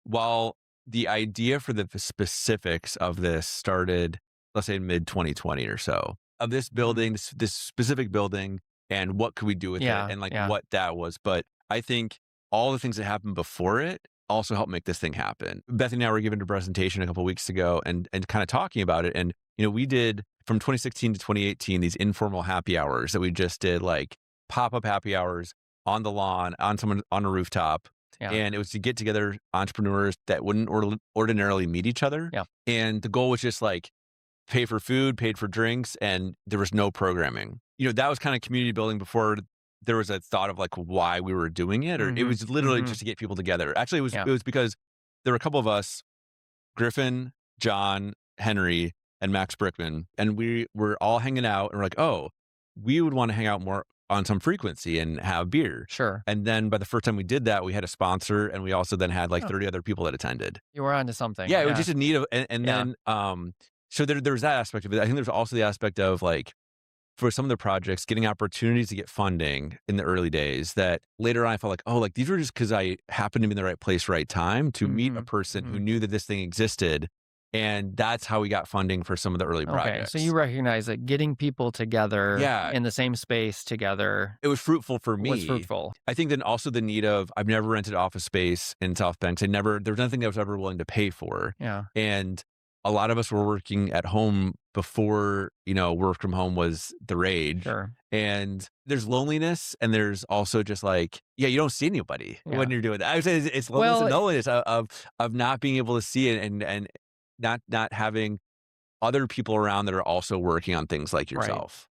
while the idea for the specifics of this started, let's say mid 2020 or so, of this Mhm. building, this specific building, and what could we do with it, Yeah, and like yeah. what that was. But I think all the things that happened before it also helped make this thing happen. Bethany and I were giving a presentation a couple weeks ago and kind of talking about it. And, we did from 2016 to 2018, these informal happy hours that we just did, like pop-up happy hours on the lawn, on a rooftop. Yeah, And it was to get together entrepreneurs that wouldn't ordinarily meet each other. yeah. And the goal was just like pay for food, paid for drinks, and there was no programming. That was kind of community building before there was a thought of like why we were doing it, or it Mhm, was literally mhm. just to get people together. Actually, Yeah. it was because there were a couple of us, Griffin, John, Henry, and Max Brickman, and we were all hanging out, and we're like, oh, we would want to hang out more on some frequency and have beer. Sure. And then by the first time we did that, we had a sponsor, and we also then had like Oh, 30 other people that attended. you were onto something. Yeah, it was Yeah, just a need of, and yeah. then so there's that aspect of it. I think there's also the aspect of like for some of the projects, getting opportunities to get funding in the early days that later on I felt like, oh, like these were just because I happened to be in the right place, right time to meet a Mhm, person who mhm. knew that this thing existed. And that's how we got funding for some of the early Okay, so you projects. recognize that getting people together Yeah, in the same space together it was fruitful for was me. fruitful. I think then also the need of I've never rented office space in South Bend. There's nothing I was ever willing to pay for. Yeah. And a lot of us were working at home before, work from home was the rage. Sure. And there's loneliness, and there's also just like, yeah, you don't see anybody when Yeah. you're doing that. I would say it's loneliness Well, and loneliness of not being able to see it, and not having other people around that are also working on things like right. yourself.